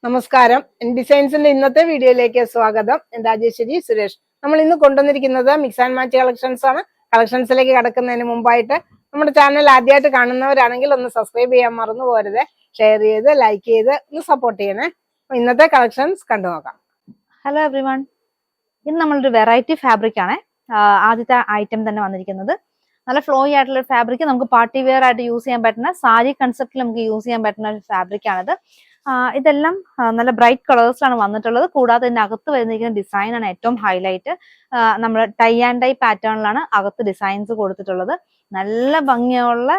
നമസ്കാരം. ഡിസൈൻസിന്റെ ഇന്നത്തെ വീഡിയോയിലേക്ക് സ്വാഗതം. രാജേശ്വരി സുരേഷ്. നമ്മൾ ഇന്ന് കൊണ്ടുവന്നിരിക്കുന്നത് മിക്സ് ആൻഡ് മാച്ച് കളക്ഷൻസ് ആണ്. കളക്ഷൻസിലേക്ക് കടക്കുന്നതിന് മുമ്പായിട്ട് നമ്മുടെ ചാനൽ ആദ്യമായിട്ട് കാണുന്നവരാണെങ്കിൽ ഒന്ന് സബ്സ്ക്രൈബ് ചെയ്യാൻ മറന്നു പോരുത്. ഷെയർ ചെയ്ത് ലൈക്ക് ചെയ്ത് ഒന്ന് സപ്പോർട്ട് ചെയ്യണേ. ഇന്നത്തെ കളക്ഷൻസ് കണ്ടു നോക്കാം. ഹലോ എവ്രിവൺ, ഇന്ന് നമ്മളൊരു വെറൈറ്റി ഫാബ്രിക് ആണ്. ആദ്യത്തെ ഐറ്റം തന്നെ വന്നിരിക്കുന്നത് നല്ല ഫ്ലോയി ആയിട്ടുള്ള ഒരു ഫാബ്രിക്. നമുക്ക് പാർട്ടി വെയർ ആയിട്ട് യൂസ് ചെയ്യാൻ പറ്റുന്ന സാരി കൺസെപ്റ്റിൽ നമുക്ക് യൂസ് ചെയ്യാൻ പറ്റുന്ന ഒരു ഫാബ്രിക് ആണിത്. ഇതെല്ലാം നല്ല ബ്രൈറ്റ് കളേഴ്സിലാണ് വന്നിട്ടുള്ളത്. കൂടാതെ ഇതിന്റെ അകത്ത് വരുന്നിരിക്കുന്ന ഡിസൈൻ ആണ് ഏറ്റവും ഹൈലൈറ്റ്. നമ്മൾ ടൈ ആൻഡ് ഡൈ പാറ്റേണിലാണ് അകത്ത് ഡിസൈൻസ് കൊടുത്തിട്ടുള്ളത്. നല്ല ഭംഗിയുള്ള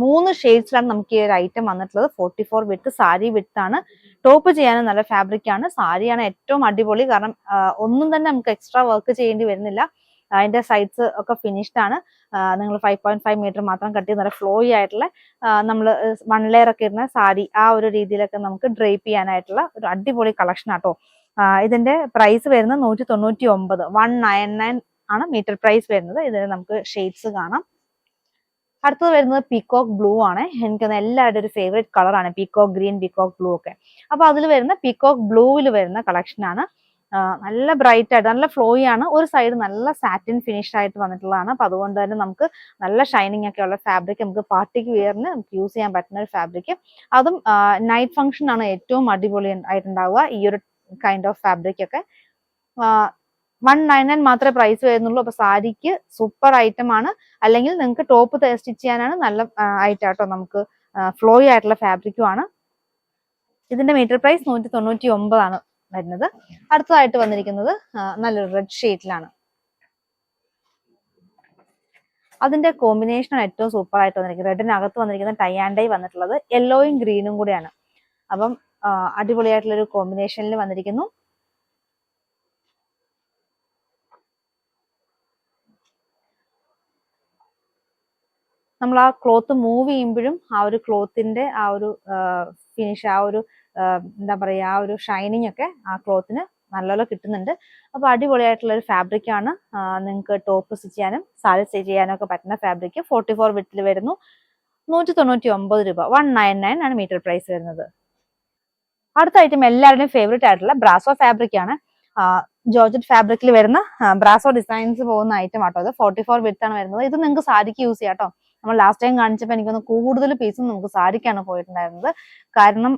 3 ഷെയ്ഡ്സിലാണ് നമുക്ക് ഈ ഒരു ഐറ്റം വന്നിട്ടുള്ളത്. 44 വിത്ത് സാരി വിത്ത് ആണ്. ടോപ്പ് ചെയ്യാനും നല്ല ഫാബ്രിക് ആണ്. സാരിയാണ് ഏറ്റവും അടിപൊളി, കാരണം ഒന്നും തന്നെ നമുക്ക് എക്സ്ട്രാ വർക്ക് ചെയ്യേണ്ടി വരുന്നില്ല. അതിന്റെ സൈഡ്സ് ഒക്കെ ഫിനിഷ്ഡ് ആണ്. നിങ്ങൾ 5.5 മീറ്റർ മാത്രം കട്ട് ചെയ്ത് നല്ല ഫ്ലോയി ആയിട്ടുള്ള നമ്മൾ 1 ലെയർ ഒക്കെ ഇടുന്ന സാരി ആ ഒരു രീതിയിലൊക്കെ നമുക്ക് ഡ്രേപ്പ് ചെയ്യാനായിട്ടുള്ള ഒരു അടിപൊളി കളക്ഷൻ ആട്ടോ. ഇതിന്റെ പ്രൈസ് വരുന്നത് 199, 199 ആണ് മീറ്റർ പ്രൈസ് വരുന്നത്. ഇതിന് നമുക്ക് ഷെയ്ഡ്സ് കാണാം. അടുത്തത് വരുന്നത് പീകോക്ക് ബ്ലൂ ആണ്. എനിക്ക് എല്ലാവരുടെ ഒരു ഫേവറേറ്റ് കളറാണ് പീകോക്ക് ഗ്രീൻ, പീകോക്ക് ബ്ലൂ ഒക്കെ. അപ്പൊ അതിൽ വരുന്ന പീകോക്ക് ബ്ലൂവിൽ വരുന്ന കളക്ഷൻ ആണ്. നല്ല ബ്രൈറ്റ് ആയിട്ട് നല്ല ഫ്ലോയി ആണ്. ഒരു സൈഡ് നല്ല സാറ്റിൻ ഫിനിഷ് ആയിട്ട് വന്നിട്ടുള്ളതാണ്. അപ്പൊ അതുകൊണ്ട് തന്നെ നമുക്ക് നല്ല ഷൈനിങ് ഒക്കെ ഉള്ള ഫാബ്രിക്, നമുക്ക് പാർട്ടിക്ക് വെയറിന് നമുക്ക് യൂസ് ചെയ്യാൻ പറ്റുന്ന ഒരു ഫാബ്രിക്. അതും നൈറ്റ് ഫംഗ്ഷൻ ആണ് ഏറ്റവും അടിപൊളി ആയിട്ടുണ്ടാവുക ഈ ഒരു കൈൻഡ് ഓഫ് ഫാബ്രിക് ഒക്കെ. 199 മാത്രമേ പ്രൈസ് വരുന്നുള്ളൂ. അപ്പൊ സാരിക്ക് സൂപ്പർ ഐറ്റം ആണ്. അല്ലെങ്കിൽ നിങ്ങൾക്ക് ടോപ്പ് സ്റ്റിച്ച് ചെയ്യാനാണ് നല്ല ഐറ്റം ആട്ടോ. നമുക്ക് ഫ്ലോയി ആയിട്ടുള്ള ഫാബ്രിക്കും ആണ്. ഇതിന്റെ മീറ്റർ പ്രൈസ് 199 ആണ് വരുന്നത്. അടുത്തതായിട്ട് വന്നിരിക്കുന്നത് നല്ലൊരു റെഡ് ഷെയ്ഡിലാണ്. അതിന്റെ കോമ്പിനേഷൻ ഏറ്റവും സൂപ്പർ ആയിട്ട് വന്നിരിക്കുന്നത്. റെഡിനകത്ത് വന്നിരിക്കുന്ന ടൈ ആൻഡ് ഡൈ വന്നിട്ടുള്ളത് യെല്ലോയും ഗ്രീനും കൂടിയാണ്. അപ്പം അടിപൊളിയായിട്ടുള്ള ഒരു കോമ്പിനേഷനിൽ വന്നിരിക്കുന്നു. നമ്മൾ ആ ക്ലോത്ത് മൂവ് ചെയ്യുമ്പോഴും ആ ഒരു ക്ലോത്തിന്റെ ആ ഒരു ഫിനിഷ്, ആ ഒരു എന്താ പറയുക, ആ ഒരു ഷൈനിങ് ഒക്കെ ആ ക്ലോത്തിന് നല്ലപോലെ കിട്ടുന്നുണ്ട്. അപ്പൊ അടിപൊളിയായിട്ടുള്ള ഒരു ഫാബ്രിക് ആണ്. നിങ്ങൾക്ക് ടോപ്പ് സ്റ്റിച്ച് ചെയ്യാനും സാരി സ്റ്റിച്ച് ചെയ്യാനും ഒക്കെ പറ്റുന്ന ഫാബ്രിക്. 44 വിത്തിൽ വരുന്നു. 199 രൂപ, 199 ആണ് മീറ്റർ പ്രൈസ് വരുന്നത്. അടുത്ത ഐറ്റം എല്ലാവരുടെയും ഫേവറേറ്റ് ആയിട്ടുള്ള ബ്രാസോ ഫാബ്രിക് ആണ്. ജോർജറ്റ് ഫാബ്രിക്കിൽ വരുന്ന ബ്രാസോ ഡിസൈൻസ് പോകുന്ന ഐറ്റം ആട്ടോ. അത് 44 വിത്ത് ആണ് വരുന്നത്. ഇത് നിങ്ങൾക്ക് സാരിക്ക് യൂസ് ചെയ്യാം കേട്ടോ. നമ്മൾ ലാസ്റ്റ് ടൈം കാണിച്ചപ്പോൾ എനിക്കൊന്ന് കൂടുതൽ പീസും നമുക്ക് സാരിക്കാണ് പോയിട്ടുണ്ടായിരുന്നത്. കാരണം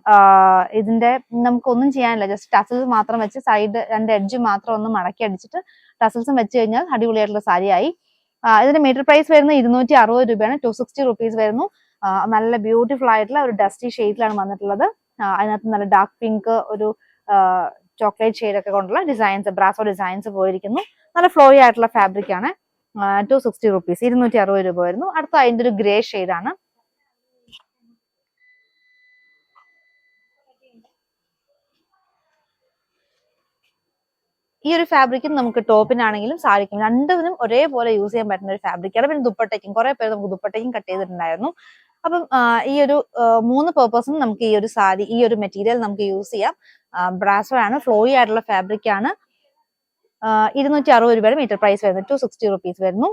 ഇതിന്റെ നമുക്കൊന്നും ചെയ്യാനില്ല, ജസ്റ്റ് ടസൽസ് മാത്രം വെച്ച് സൈഡ് 2 എഡ്ജ് മാത്രം ഒന്ന് മടക്കി അടിച്ചിട്ട് ടസൽസും വെച്ച് കഴിഞ്ഞാൽ അടിപൊളിയായിട്ടുള്ള സാരിയായി. ഇതിന്റെ മീറ്റർ പ്രൈസ് വരുന്നത് 260 രൂപയാണ്. 260 റുപ്പീസ് വരുന്നു. നല്ല ബ്യൂട്ടിഫുൾ ആയിട്ടുള്ള ഒരു ഡസ്റ്റി ഷെയ്ഡിലാണ് വന്നിട്ടുള്ളത്. അതിനകത്ത് നല്ല ഡാർക്ക് പിങ്ക്, ഒരു ചോക്ലേറ്റ് ഷെയ്ഡ് ഒക്കെ കൊണ്ടുള്ള ഡിസൈൻസ്, ബ്രാസോ ഡിസൈൻസ് പോയിരിക്കുന്നു. നല്ല ഫ്ലോയി ആയിട്ടുള്ള ഫാബ്രിക് ആണ്. 260 റുപ്പീസ്, 260 രൂപ വരുന്നു. അടുത്ത അതിന്റെ ഒരു ഗ്രേ ഷെയ്ഡാണ്. ഈ ഒരു ഫാബ്രിക്കും നമുക്ക് ടോപ്പിനാണെങ്കിലും സാരിക്കും രണ്ടിനും ഒരേപോലെ യൂസ് ചെയ്യാൻ പറ്റുന്ന ഒരു ഫാബ്രിക്കാണ്. പിന്നെ ദുപ്പട്ടയ്ക്കും കുറെ പേര് നമുക്ക് ദുപ്പട്ടയ്ക്കും കട്ട് ചെയ്തിട്ടുണ്ടായിരുന്നു. അപ്പം ഈ ഒരു 3 പേർപ്പസിനും നമുക്ക് ഈ ഒരു സാരി, ഈ ഒരു മെറ്റീരിയൽ നമുക്ക് യൂസ് ചെയ്യാം. ബ്രാസോ ആണ്, ഫ്ലോയി ആയിട്ടുള്ള ഫാബ്രിക് ആണ്. 260 രൂപയുടെ മീറ്റർ പ്രൈസ് വരുന്നത്. 260 റുപ്പീസ് വരുന്നു.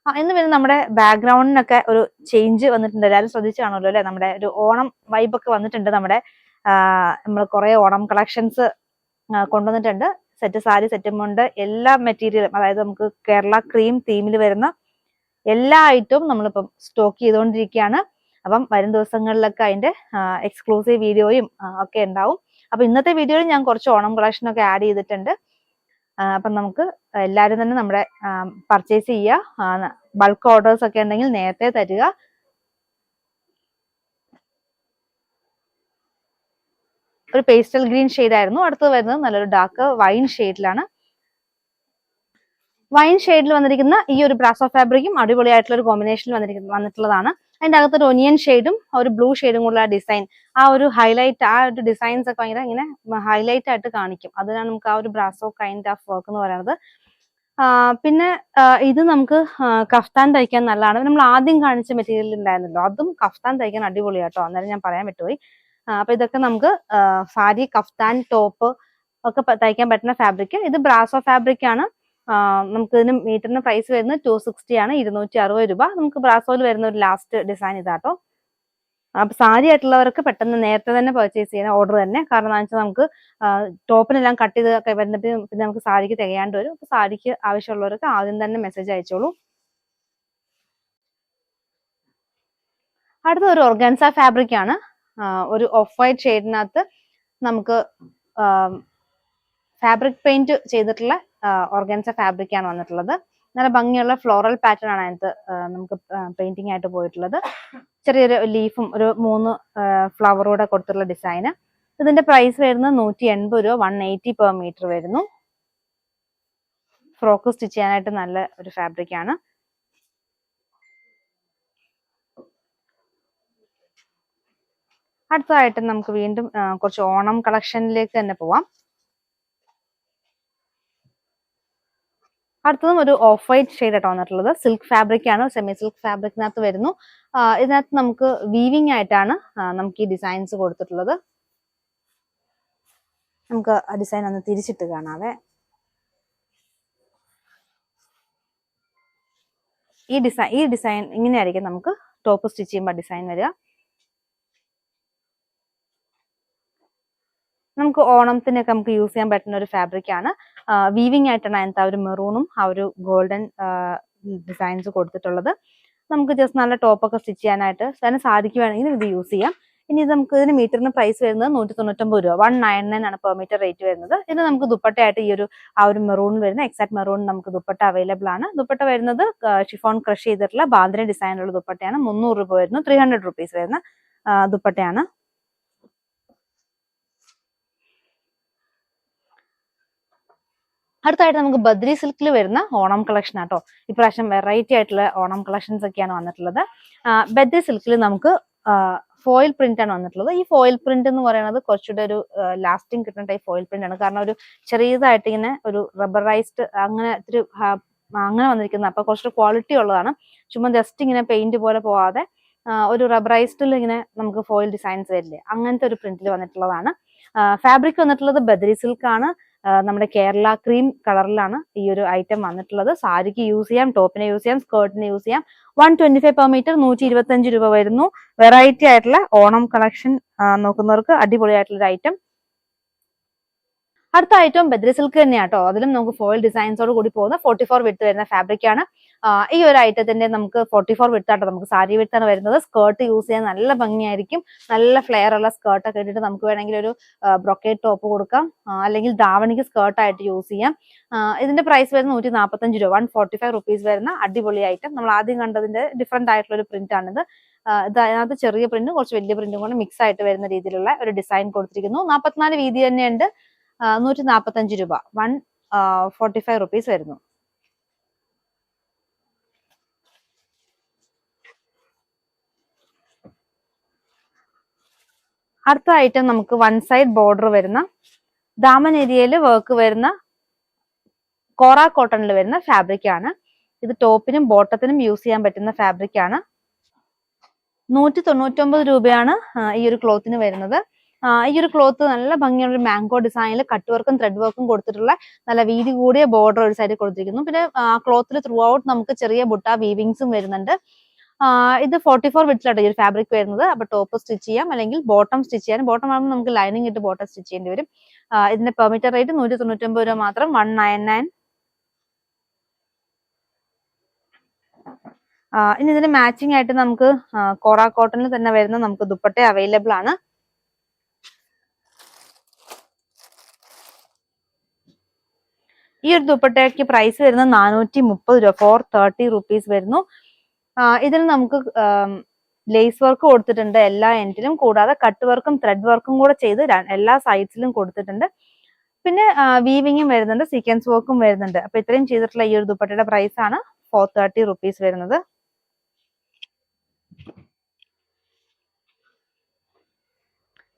ഇന്ന് പിന്നെ നമ്മുടെ ബാക്ക്ഗ്രൗണ്ടിനൊക്കെ ഒരു ചേഞ്ച് വന്നിട്ടുണ്ട്. എല്ലാവരും ശ്രദ്ധിച്ചു കാണുമല്ലോ അല്ലെ? നമ്മുടെ ഒരു ഓണം വൈബൊക്കെ വന്നിട്ടുണ്ട്. നമ്മൾ കുറെ ഓണം കളക്ഷൻസ് കൊണ്ടുവന്നിട്ടുണ്ട്. സെറ്റ് സാരി, സെറ്റ് മുണ്ട്, എല്ലാ മെറ്റീരിയലും, അതായത് നമുക്ക് കേരള ക്രീം തീമിൽ വരുന്ന എല്ലാ ഐറ്റവും നമ്മളിപ്പം സ്റ്റോക്ക് ചെയ്തുകൊണ്ടിരിക്കുകയാണ്. അപ്പം വരും ദിവസങ്ങളിലൊക്കെ അതിന്റെ എക്സ്ക്ലൂസീവ് വീഡിയോയും ഒക്കെ ഉണ്ടാവും. അപ്പൊ ഇന്നത്തെ വീഡിയോയിൽ ഞാൻ കുറച്ച് ഓണം കളക്ഷനൊക്കെ ആഡ് ചെയ്തിട്ടുണ്ട്. അപ്പം നമുക്ക് എല്ലാവരും തന്നെ നമ്മുടെ പർച്ചേസ് ചെയ്യുക. ബൾക്ക് ഓർഡേഴ്സ് ഒക്കെ ഉണ്ടെങ്കിൽ നേരത്തെ തരിക. ഒരു പേസ്റ്റൽ ഗ്രീൻ ഷെയ്ഡ് ആയിരുന്നു. അടുത്തത് വരുന്നത് നല്ലൊരു ഡാർക്ക് വൈൻ ഷെയ്ഡിലാണ്. വൈൻ ഷെയ്ഡിൽ വന്നിരിക്കുന്ന ഈ ഒരു ബ്രാസോ ഫാബ്രിക്കും അടിപൊളിയായിട്ടുള്ള ഒരു കോമ്പിനേഷനിൽ വന്നിട്ടുള്ളതാണ്. അതിന്റെ അകത്തൊരു ഒനിയൻ ഷെയ്ഡും ഒരു ബ്ലൂ ഷെയ്ഡും കൂടെ ഡിസൈൻ, ആ ഒരു ഹൈലൈറ്റ്, ആ ഒരു ഡിസൈൻസ് ഒക്കെ ഭയങ്കര ഇങ്ങനെ ഹൈലൈറ്റ് ആയിട്ട് കാണിക്കും. അതിനാണ് നമുക്ക് ആ ഒരു ബ്രാസോ കൈൻഡ് ഓഫ് വർക്ക് എന്ന് പറയുന്നത്. പിന്നെ ഇത് നമുക്ക് കഫ്താൻ തയ്ക്കാൻ നല്ലതാണ്. നമ്മൾ ആദ്യം കാണിച്ച മെറ്റീരിയൽ ഉണ്ടായിരുന്നല്ലോ, അതും കഫ്താൻ തയ്ക്കാൻ അടിപൊളിയാട്ടോ. അന്നേരം ഞാൻ പറയാൻ വിട്ടുപോയി. അപ്പൊ ഇതൊക്കെ നമുക്ക് സാരി, കഫ്താൻ, ടോപ്പ് ഒക്കെ തയ്ക്കാൻ പറ്റുന്ന ഫാബ്രിക്. ഇത് ബ്രാസോ ഫാബ്രിക് ആണ്. നമുക്ക് ഇതിന് മീറ്ററിന് പ്രൈസ് വരുന്നത് 260 ആണ്, 260 രൂപ. നമുക്ക് ബ്രാസോയിൽ വരുന്ന ഒരു ലാസ്റ്റ് ഡിസൈൻ ഇതാട്ടോ. അപ്പൊ സാരി ആയിട്ടുള്ളവർക്ക് പെട്ടെന്ന് നേരത്തെ തന്നെ പർച്ചേസ് ചെയ്യുന്ന ഓർഡർ തന്നെ. കാരണം എന്താ വെച്ചാൽ നമുക്ക് ടോപ്പിനെല്ലാം കട്ട് ചെയ്ത് വരുന്നിട്ട് പിന്നെ നമുക്ക് സാരിക്ക് തികയാണ്ട് വരും. അപ്പൊ സാരിക്ക് ആവശ്യമുള്ളവർക്ക് ആദ്യം തന്നെ മെസ്സേജ് അയച്ചോളൂ. അടുത്ത ഒരു ഓർഗാൻസ ഫാബ്രിക് ആണ്. ഒരു ഓഫ് വൈറ്റ് ഷെയ്ഡിനകത്ത് നമുക്ക് ഫാബ്രിക് പെയിന്റ് ചെയ്തിട്ടുള്ള ഓർഗാൻസ ഫാബ്രിക് ആണ് വന്നിട്ടുള്ളത്. നല്ല ഭംഗിയുള്ള ഫ്ലോറൽ പാറ്റേൺ ആണ് അതിനകത്ത് നമുക്ക് പെയിന്റിംഗ് ആയിട്ട് പോയിട്ടുള്ളത്. ചെറിയൊരു ലീഫും ഒരു 3 ഫ്ലവറൂടെ കൊടുത്തിട്ടുള്ള ഡിസൈന്. ഇതിന്റെ പ്രൈസ് വരുന്നത് 180 രൂപ, 180 പെർ മീറ്റർ വരുന്നു. ഫ്രോക്ക് സ്റ്റിച്ച് ചെയ്യാനായിട്ട് നല്ല ഒരു ഫാബ്രിക് ആണ്. അടുത്തതായിട്ട് നമുക്ക് വീണ്ടും കുറച്ച് ഓണം കളക്ഷനിലേക്ക് തന്നെ പോവാം. അടുത്തതും ഒരു ഓഫ് വൈറ്റ് ഷെയ്ഡ് ആയിട്ട് വന്നിട്ടുള്ളത്. സിൽക്ക് ഫാബ്രിക് ആണ്, സെമി സിൽക്ക് ഫാബ്രിക്കിനകത്ത് വരുന്നു. ഇതിനകത്ത് നമുക്ക് വീവിംഗ് ആയിട്ടാണ് നമുക്ക് ഈ ഡിസൈൻസ് കൊടുത്തിട്ടുള്ളത്. നമുക്ക് ആ ഡിസൈൻ ഒന്ന് തിരിച്ചിട്ട് കാണാവേ. ഈ ഡിസൈൻ ഇങ്ങനെയായിരിക്കും നമുക്ക് ടോപ്പ് സ്റ്റിച്ച് ചെയ്യുമ്പോൾ ഡിസൈൻ വരിക. നമുക്ക് ഓണത്തിനൊക്കെ നമുക്ക് യൂസ് ചെയ്യാൻ പറ്റുന്ന ഒരു ഫാബ്രിക് ആണ്. വീവിംഗ് ആയിട്ടാണ് അതിനകത്ത് ആ ഒരു മെറൂണും ആ ഒരു ഗോൾഡൻ ഡിസൈൻസ് കൊടുത്തിട്ടുള്ളത്. നമുക്ക് ജസ്റ്റ് നല്ല ടോപ്പൊക്കെ സ്റ്റിച്ച് ചെയ്യാനായിട്ട് കാരണം സാരിക്ക് വേണമെങ്കിൽ ഇത് യൂസ് ചെയ്യാം. ഇനി ഇത് നമുക്ക് ഇതിന് മീറ്ററിന് പ്രൈസ് വരുന്നത് 199 രൂപ, 199 ആണ് പെർ മീറ്റർ റേറ്റ് വരുന്നത്. ഇത് നമുക്ക് ദുപ്പട്ടയായിട്ട് ഈ ഒരു ആ ഒരു മെറൂണിൽ വരുന്ന എക്സാക്ട് മെറൂൺ നമുക്ക് ദുപ്പട്ട അവൈലബിൾ ആണ്. ദുപ്പട്ട വരുന്നത് ഷിഫോൺ ക്രഷ് ചെയ്തിട്ടുള്ള ബാന്ദ്ര ഡിസൈനുള്ള ദുപ്പട്ടയാണ്. 300 രൂപ വരുന്നു, 300 റുപ്പീസ് വരുന്ന ദുപ്പട്ടയാണ്. അടുത്തായിട്ട് നമുക്ക് ബദ്രി സിൽക്കിൽ വരുന്ന ഓണം കളക്ഷൻ ആട്ടോ. ഇപ്രാവശ്യം വെറൈറ്റി ആയിട്ടുള്ള ഓണം കളക്ഷൻസ് ഒക്കെയാണ് വന്നിട്ടുള്ളത്. ബദ്രി സിൽക്കിൽ നമുക്ക് ഫോയിൽ പ്രിന്റ് ആണ് വന്നിട്ടുള്ളത്. ഈ ഫോയിൽ പ്രിന്റ് എന്ന് പറയുന്നത് കുറച്ചുകൂടെ ഒരു ലാസ്റ്റിംഗ് കിട്ടുന്ന ടൈപ്പ് ഫോയിൽ പ്രിന്റ് ആണ്. കാരണം ഒരു ചെറിയതായിട്ട് ഇങ്ങനെ ഒരു റബ്ബറൈസ്ഡ് അങ്ങനെ അങ്ങനെ വന്നിരിക്കുന്നത്. അപ്പൊ കുറച്ചുകൂടെ ക്വാളിറ്റി ഉള്ളതാണ്. ചുമ്മാ ജസ്റ്റ് ഇങ്ങനെ പെയിന്റ് പോലെ പോവാതെ ഒരു റബ്ബറൈസ്ഡിൽ ഇങ്ങനെ നമുക്ക് ഫോയിൽ ഡിസൈൻസ് വരില്ലേ, അങ്ങനത്തെ ഒരു പ്രിന്റിൽ വന്നിട്ടുള്ളതാണ്. ഫാബ്രിക് വന്നിട്ടുള്ളത് ബദ്രി സിൽക്ക് ആണ്. നമ്മുടെ കേരള ക്രീം കളറിലാണ് ഈ ഒരു ഐറ്റം വന്നിട്ടുള്ളത്. സാരിക്ക് യൂസ് ചെയ്യാം, ടോപ്പിനെ യൂസ് ചെയ്യാം, സ്കേർട്ടിന് യൂസ് ചെയ്യാം. 125 പെർ മീറ്റർ, 125 രൂപ വരുന്നു. വെറൈറ്റി ആയിട്ടുള്ള ഓണം കളക്ഷൻ നോക്കുന്നവർക്ക് അടിപൊളിയായിട്ടുള്ള ഒരു ഐറ്റം. അടുത്ത ഐറ്റം ബദ്രി സിൽക്ക് തന്നെയാട്ടോ. അതിലും നമുക്ക് ഫോയിൽ ഡിസൈൻസോട് കൂടി പോകുന്ന 44 വിഡ്ത്ത് വരുന്ന ഫാബ്രിക് ആണ്. ഈ ഒരു ഐറ്റത്തിന്റെ നമുക്ക് 44 വിഡ്ത്ത് ആട്ടോ. നമുക്ക് സാരി വിഡ്ത്താണ് വരുന്നത്. സ്കേർട്ട് യൂസ് ചെയ്യാൻ നല്ല ഭംഗിയായിരിക്കും. നല്ല ഫ്ലെയർ ഉള്ള സ്കേർട്ട് ഒക്കെ ഇട്ടിട്ട് നമുക്ക് വേണമെങ്കിൽ ഒരു ബ്രൊക്കേഡ് ടോപ്പ് കൊടുക്കാം, അല്ലെങ്കിൽ ധാവണിക്ക് സ്കേർട്ടായിട്ട് യൂസ് ചെയ്യാം. ഇതിന്റെ പ്രൈസ് വരുന്നത് 145 രൂപ, 145 റുപ്പീസ് വരുന്ന അടിപൊളി ഐറ്റം. നമ്മൾ ആദ്യം കണ്ടതിന്റെ ഡിഫറെന്റ് ആയിട്ടുള്ള ഒരു പ്രിന്റ് ആണിത്. അതിനകത്ത് ചെറിയ പ്രിന്റും കുറച്ച് വലിയ പ്രിന്റും കൂടെ മിക്സ് ആയിട്ട് വരുന്ന രീതിയിലുള്ള ഒരു ഡിസൈൻ കൊടുത്തിരിക്കുന്നു. 44 വീതി തന്നെയുണ്ട്. 145 രൂപ, 145 റുപ്പീസ് വരുന്നു. അടുത്ത ഐറ്റം നമുക്ക് വൺ സൈഡ് ബോർഡർ വരുന്ന ദാമൻ ഏരിയയിൽ വർക്ക് വരുന്ന കോറ കോട്ടണിൽ വരുന്ന ഫാബ്രിക് ആണ്. ഇത് ടോപ്പിനും ബോട്ടത്തിനും യൂസ് ചെയ്യാൻ പറ്റുന്ന ഫാബ്രിക് ആണ്. 199 രൂപയാണ് ഈ ഒരു ക്ലോത്തിന് വരുന്നത്. ഈ ഒരു ക്ലോത്ത് നല്ല ഭംഗിയുള്ള ഒരു മാംഗോ ഡിസൈനിൽ കട്ട് വർക്കും ത്രെഡ് വർക്കും കൊടുത്തിട്ടുള്ള നല്ല വീതി കൂടിയ ബോർഡർ ഒരു സൈഡിൽ കൊടുത്തിരിക്കുന്നു. പിന്നെ ക്ലോത്തിൽ ത്രൂ ഔട്ട് നമുക്ക് ചെറിയ ബുട്ട വീവിങ്സും വരുന്നുണ്ട്. ഇത് 44 വിഡ്ത്തിലാണ് ഈ ഒരു ഫാബ്രിക് വരുന്നത്. അപ്പൊ ടോപ്പ് സ്റ്റിച്ച് ചെയ്യാം, അല്ലെങ്കിൽ ബോട്ടം സ്റ്റിച്ച് ചെയ്യാം. ബോട്ടം ആകുമ്പോൾ നമുക്ക് ലൈനിങ് ഇട്ട് ബോട്ടം സ്റ്റിച്ച് ചെയ്യേണ്ടി വരും. ഇതിന്റെ പെർ മീറ്റർ റേറ്റ് 199 രൂപ മാത്രം, 199. ഇനി ഇതിന് മാച്ചിങ് ആയിട്ട് നമുക്ക് കോറ കോട്ടണിൽ തന്നെ വരുന്ന നമുക്ക് ദുപ്പട്ട അവൈലബിൾ ആണ്. ഈ ഒരു ദുപ്പട്ടയ്ക്ക് പ്രൈസ് വരുന്നത് 430 രൂപ, 430 റുപ്പീസ് വരുന്നു. ഇതിൽ നമുക്ക് ലേസ് വർക്ക് കൊടുത്തിട്ടുണ്ട് എല്ലാ എൻഡിലും, കൂടാതെ കട്ട് വർക്കും ത്രെഡ് വർക്കും കൂടെ ചെയ്ത് എല്ലാ സൈഡ്സിലും കൊടുത്തിട്ടുണ്ട്. പിന്നെ വീവിങ്ങും വരുന്നുണ്ട്, സീക്വൻസ് വർക്കും വരുന്നുണ്ട്. അപ്പൊ ഇത്രയും ചെയ്തിട്ടുള്ള ഈ ഒരു ദുപ്പട്ടയുടെ പ്രൈസ് ആണ് 430 റുപ്പീസ് വരുന്നത്.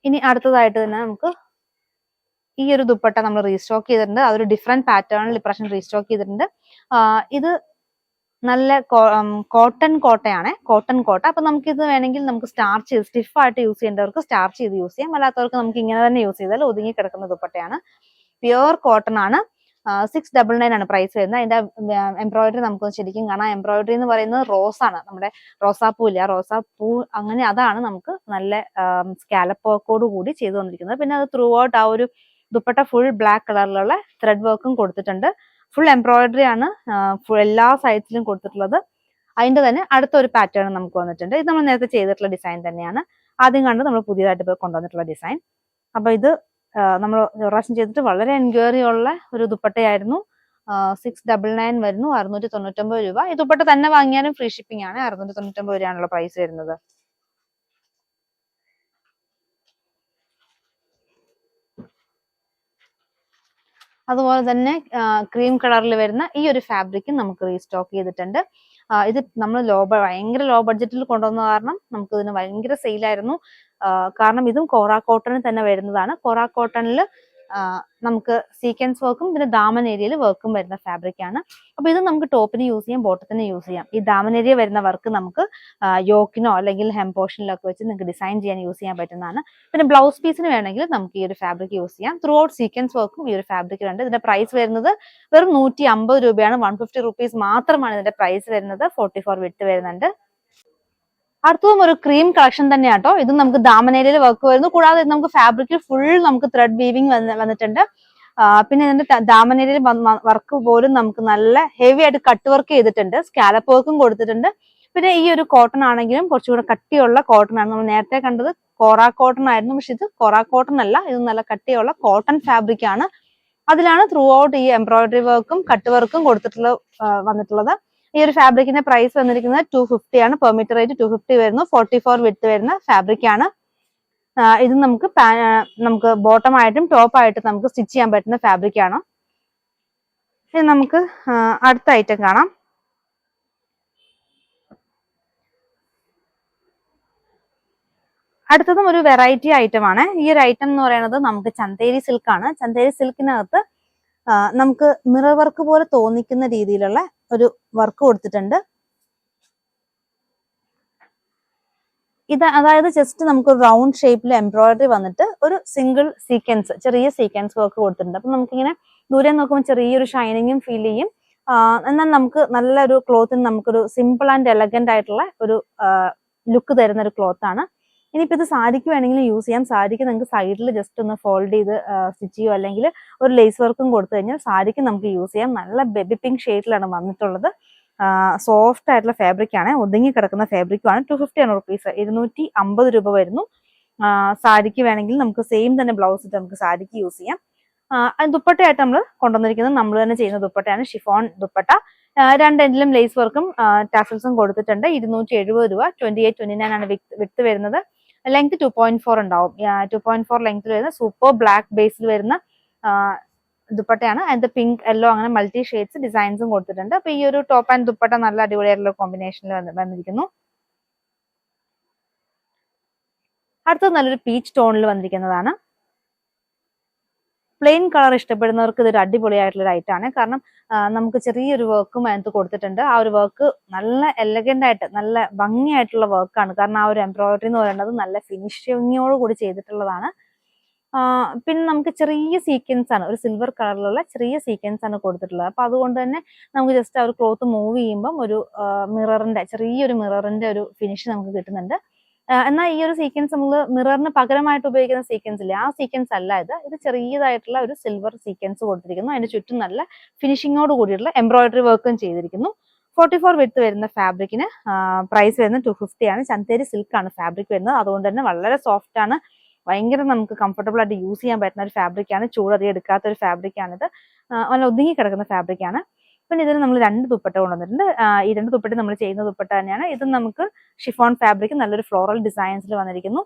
ഇനി അടുത്തതായിട്ട് തന്നെ നമുക്ക് ഈ ഒരു ദുപ്പട്ട നമ്മൾ റീസ്റ്റോക്ക് ചെയ്തിട്ടുണ്ട്. അതൊരു ഡിഫറെന്റ് പാറ്റേണിൽ ഇപ്രാവശ്യം റീസ്റ്റോക്ക് ചെയ്തിട്ടുണ്ട്. ഇത് നല്ല കോട്ടൺ കോട്ടയാണ്, കോട്ടൺ കോട്ട. അപ്പൊ നമുക്കിത് വേണമെങ്കിൽ നമുക്ക് സ്റ്റാർച്ച് ചെയ്ത് സ്റ്റിഫ് ആയിട്ട് യൂസ് ചെയ്യേണ്ടവർക്ക് സ്റ്റാർച്ച് ചെയ്ത് യൂസ് ചെയ്യാം, അല്ലാത്തവർക്ക് നമുക്ക് ഇങ്ങനെ തന്നെ യൂസ് ചെയ്താൽ ഒതുങ്ങി കിടക്കുന്ന ദുപ്പട്ടയാണ്. പ്യുവർ കോട്ടൺ ആണ്. 699 ആണ് പ്രൈസ് വരുന്നത്. അതിന്റെ എംബ്രോയിഡറി നമുക്ക് ശരിക്കും കാണാം. എംബ്രോയിഡറി എന്ന് പറയുന്നത് റോസ് ആണ്, നമ്മുടെ റോസാപ്പൂ ഇല്ല, റോസാപ്പൂ അങ്ങനെ അതാണ് നമുക്ക് നല്ല സ്കാലപ്പ് വർക്കോട് കൂടി ചെയ്തു വന്നിരിക്കുന്നത്. പിന്നെ അത് ത്രൂ ഔട്ട് ആ ഒരു ദുപ്പട്ട ഫുൾ ബ്ലാക്ക് കളറിലുള്ള ത്രെഡ് വർക്കും കൊടുത്തിട്ടുണ്ട്. ഫുൾ എംബ്രോയിഡറി ആണ് എല്ലാ സൈഡ്സിലും കൊടുത്തിട്ടുള്ളത്. അതിന്റെ തന്നെ അടുത്തൊരു പാറ്റേൺ നമുക്ക് വന്നിട്ടുണ്ട്. ഇത് നമ്മൾ നേരത്തെ ചെയ്തിട്ടുള്ള ഡിസൈൻ തന്നെയാണ്. ആദ്യം കണ്ട് നമ്മൾ പുതിയതായിട്ട് ഇപ്പോൾ കൊണ്ടുവന്നിട്ടുള്ള ഡിസൈൻ. അപ്പൊ ഇത് നമ്മൾ ഒരു പ്രാവശ്യം ചെയ്തിട്ട് വളരെ എൻക്വയറി ഉള്ള ഒരു ദുപ്പട്ടയായിരുന്നു. 699 വരുന്നു, 699 രൂപ. ഈ ദുപ്പട്ട തന്നെ വാങ്ങിയാലും ഫ്രീ ഷിപ്പിംഗ് ആണ്. 699 രൂപയാണുള്ള പ്രൈസ് വരുന്നത്. അതുപോലെ തന്നെ ക്രീം കളറിൽ വരുന്ന ഈ ഒരു ഫാബ്രിക് നമുക്ക് റീസ്റ്റോക്ക് ചെയ്തിട്ടുണ്ട്. ഇത് നമ്മൾ ഭയങ്കര ലോ ബഡ്ജറ്റിൽ കൊണ്ടുവന്ന കാരണം നമുക്ക് ഇതിന് ഭയങ്കര സെയിലായിരുന്നു. കാരണം ഇതും കോറ കോട്ടണിൽ തന്നെ വരുന്നതാണ്. കോറ കോട്ടണിൽ നമുക്ക് സീക്വൻസ് വർക്കും പിന്നെ ദാമൻ ഏരിയയിൽ വർക്കും വരുന്ന ഫാബ്രിക് ആണ്. അപ്പൊ ഇത് നമുക്ക് ടോപ്പിന് യൂസ് ചെയ്യാം, ബോട്ടത്തിന് യൂസ് ചെയ്യാം. ഈ ദാമൻ ഏരിയ വരുന്ന വർക്ക് നമുക്ക് യോക്കിനോ അല്ലെങ്കിൽ ഹെം പോർഷനിലോ ഒക്കെ വെച്ച് നിങ്ങൾക്ക് ഡിസൈൻ ചെയ്യാൻ യൂസ് ചെയ്യാൻ പറ്റുന്നതാണ്. പിന്നെ ബ്ലൗസ് പീസിന് വേണമെങ്കിൽ നമുക്ക് ഈ ഒരു ഫാബ്രിക് യൂസ് ചെയ്യാം. ത്രൂ ഔട്ട് സീക്വൻസ് വർക്കും ഈ ഒരു ഫാബ്രിക്കിലുണ്ട്. ഇതിന്റെ പ്രൈസ് വരുന്നത് വെറും 150 രൂപയാണ്. 150 റുപ്പീസ് മാത്രമാണ് ഇതിന്റെ പ്രൈസ് വരുന്നത്. 44 വിട്ട് വരുന്നുണ്ട്. അടുത്തതും ഒരു ക്രീം കളക്ഷൻ തന്നെയാട്ടോ. ഇത് നമുക്ക് ദാമനേരിയയിൽ വർക്ക് വരുന്നു. കൂടാതെ നമുക്ക് ഫാബ്രിക്കിൽ ഫുൾ നമുക്ക് ത്രെഡ് വീവിങ് വന്നിട്ടുണ്ട്. പിന്നെ ഇതിന്റെ ദാമനേരിയയിൽ വർക്ക് പോലും നമുക്ക് നല്ല ഹെവി ആയിട്ട് കട്ട് വർക്ക് ചെയ്തിട്ടുണ്ട്. സ്കാലപ്പ് വർക്കും കൊടുത്തിട്ടുണ്ട്. പിന്നെ ഈ ഒരു കോട്ടൺ ആണെങ്കിലും കുറച്ചുകൂടെ കട്ടിയുള്ള കോട്ടൺ ആണ്. നമ്മൾ നേരത്തെ കണ്ടത് കോറ കോട്ടൺ ആയിരുന്നു, പക്ഷെ ഇത് കോറ കോട്ടൺ അല്ല, ഇത് നല്ല കട്ടിയുള്ള കോട്ടൺ ഫാബ്രിക് ആണ്. അതിലാണ് ത്രൂ ഔട്ട് ഈ എംബ്രോയിഡറി വർക്കും കട്ട് വർക്കും വന്നിട്ടുള്ളത്. ഈ ഒരു ഫാബ്രിക്കിന്റെ പ്രൈസ് വന്നിരിക്കുന്നത് 250 ആണ്. പെർ മീറ്റർ റേറ്റ് 250 വരുന്നു. 44 വിട്ട് വരുന്ന ഫാബ്രിക് ആണ്. ഇത് നമുക്ക് ബോട്ടം ആയിട്ടും ടോപ്പ് ആയിട്ടും നമുക്ക് സ്റ്റിച്ച് ചെയ്യാൻ പറ്റുന്ന ഫാബ്രിക് ആണ്. ഇനി നമുക്ക് അടുത്ത ഐറ്റം കാണാം. അടുത്തതും ഒരു വെറൈറ്റി ഐറ്റം ആണ്. ഈ ഒരു ഐറ്റം എന്ന് പറയുന്നത് നമുക്ക് ചന്തേരി സിൽക്ക് ആണ്. ചന്തേരി സിൽക്കിനകത്ത് നമുക്ക് മിറർ വർക്ക് പോലെ തോന്നിക്കുന്ന രീതിയിലുള്ള ഒരു വർക്ക് കൊടുത്തിട്ടുണ്ട്. അതായത് ജസ്റ്റ് നമുക്ക് റൗണ്ട് ഷേപ്പിൽ എംബ്രോയിഡറി വന്നിട്ട് ഒരു സിംഗിൾ സീക്വൻസ്, ചെറിയ സീക്വൻസ് വർക്ക് കൊടുത്തിട്ടുണ്ട്. അപ്പൊ നമുക്കിങ്ങനെ ദൂരെ നോക്കുമ്പോൾ ചെറിയൊരു ഷൈനിങ്ങും ഫീൽ ചെയ്യും. എന്നാൽ നമുക്ക് നല്ലൊരു ക്ലോത്തിന് നമുക്കൊരു സിമ്പിൾ ആൻഡ് എലഗന്റ് ആയിട്ടുള്ള ഒരു ലുക്ക് തരുന്ന ഒരു ക്ലോത്ത് ആണ്. ഇനിയിപ്പോൾ ഇത് സാരിക്ക് വേണമെങ്കിൽ യൂസ് ചെയ്യാം. സാരിക്ക് നിങ്ങൾക്ക് സൈഡിൽ ജസ്റ്റ് ഒന്ന് ഫോൾഡ് ചെയ്ത് സ്റ്റിച്ച് ചെയ്യുക, അല്ലെങ്കിൽ ഒരു ലേസ് വർക്കും കൊടുത്തു കഴിഞ്ഞാൽ സാരിക്ക് നമുക്ക് യൂസ് ചെയ്യാം. നല്ല ബേബി പിങ്ക് ഷെയ്ഡിലാണ് വന്നിട്ടുള്ളത്. സോഫ്റ്റ് ആയിട്ടുള്ള ഫാബ്രിക് ആണ്, ഒതുങ്ങി കിടക്കുന്ന ഫാബ്രിക്കും ആണ്. 250 ആണ് റുപ്പീസ്, 250 രൂപ വരുന്നു. സാരിക്ക് വേണമെങ്കിൽ നമുക്ക് സെയിം തന്നെ ബ്ലൗസ് ഇട്ട് നമുക്ക് സാരിക്ക് യൂസ് ചെയ്യാം. ദുപ്പട്ടയായിട്ട് നമ്മൾ കൊണ്ടുവന്നിരിക്കുന്നത് നമ്മൾ തന്നെ ചെയ്യുന്ന ദുപ്പട്ടയാണ്, ഷിഫോൺ ദുപ്പട്ട. രണ്ട് എൻഡിലും ലേസ് വർക്കും ടാസൽസും കൊടുത്തിട്ടുണ്ട്. 270 രൂപ. 28-29 ആണ് വിട്ട് വരുന്നത്. ലെങ്ത് 2.4 ഉണ്ടാവും. 2.4 ലെങ്ത്തിൽ വരുന്ന സൂപ്പർ ബ്ലാക്ക് ബേസിൽ വരുന്ന ദുപ്പട്ടയാണ്. അതിന്റെ പിങ്ക്, യെല്ലോ അങ്ങനെ മൾട്ടി ഷെയ്ഡ്സ് ഡിസൈൻസും കൊടുത്തിട്ടുണ്ട്. അപ്പൊ ഈ ഒരു ടോപ്പ് ആൻഡ് ദുപ്പട്ട നല്ല അടിപൊളിയായിട്ടുള്ള കോമ്പിനേഷനിൽ വന്നിരിക്കുന്നു. അടുത്തത് നല്ലൊരു പീച്ച് ടോണിൽ വന്നിരിക്കുന്നതാണ്. പ്ലെയിൻ കളർ ഇഷ്ടപ്പെടുന്നവർക്ക് ഇതൊരു അടിപൊളിയായിട്ടുള്ള ഐറ്റാണ്. കാരണം നമുക്ക് ചെറിയൊരു വർക്കും അതിനകത്ത് കൊടുത്തിട്ടുണ്ട്. ആ ഒരു വർക്ക് നല്ല എലഗന്റ് ആയിട്ട് നല്ല ഭംഗിയായിട്ടുള്ള വർക്കാണ്. കാരണം ആ ഒരു എംബ്രോയിഡറി എന്ന് പറയുന്നത് നല്ല ഫിനിഷിങ്ങോട് കൂടി ചെയ്തിട്ടുള്ളതാണ്. പിന്നെ നമുക്ക് ചെറിയ സീക്വൻസ് ആണ്, ഒരു സിൽവർ കളറിലുള്ള ചെറിയ സീക്വൻസ് ആണ് കൊടുത്തിട്ടുള്ളത്. അപ്പൊ അതുകൊണ്ട് തന്നെ നമുക്ക് ജസ്റ്റ് ആ ഒരു ക്ലോത്ത് മൂവ് ചെയ്യുമ്പം ഒരു ചെറിയൊരു മിററിന്റെ ഒരു ഫിനിഷ് നമുക്ക് കിട്ടുന്നുണ്ട്. എന്നാൽ ഈ ഒരു സീക്വൻസ് നമ്മൾ മിററിന് പകരമായിട്ട് ഉപയോഗിക്കുന്ന സീക്വൻസ് ഇല്ലേ, ആ സീക്വൻസ് അല്ല ഇത് ചെറിയതായിട്ടുള്ള ഒരു സിൽവർ സീക്വൻസ് കൊടുത്തിരിക്കുന്നു. അതിന്റെ ചുറ്റും നല്ല ഫിനിഷിങ്ങോട് കൂടിയുള്ള എംബ്രോയിഡറി വർക്കും ചെയ്തിരിക്കുന്നു. 44 വിട്ട് വരുന്ന ഫാബ്രിക്കിന് പ്രൈസ് വരുന്നത് 250 ആണ്. ചന്തേരി സിൽക്ക് ആണ് ഫാബ്രിക് വരുന്നത്. അതുകൊണ്ട് തന്നെ വളരെ സോഫ്റ്റ് ആണ്, ഭയങ്കര നമുക്ക് കംഫർട്ടബിൾ ആയിട്ട് യൂസ് ചെയ്യാൻ പറ്റുന്ന ഒരു ഫാബ്രിക് ആണ്. ചൂടധികം എടുക്കാത്ത ഒരു ഫാബ്രിക് ആണിത്. നല്ല ഒതുങ്ങി കിടക്കുന്ന ഫാബ്രിക് ആണ്. പിന്നെ ഇതിന് നമ്മൾ 2 ദുപ്പട്ട കൊണ്ടുവന്നിട്ടുണ്ട്. ഈ 2 ദുപ്പട്ട നമ്മൾ ചെയ്യുന്ന ദുപ്പട്ട തന്നെയാണ്. ഇത് നമുക്ക് ഷിഫോൺ ഫാബ്രിക് നല്ലൊരു ഫ്ലോറൽ ഡിസൈൻസിൽ വന്നിരിക്കുന്നു.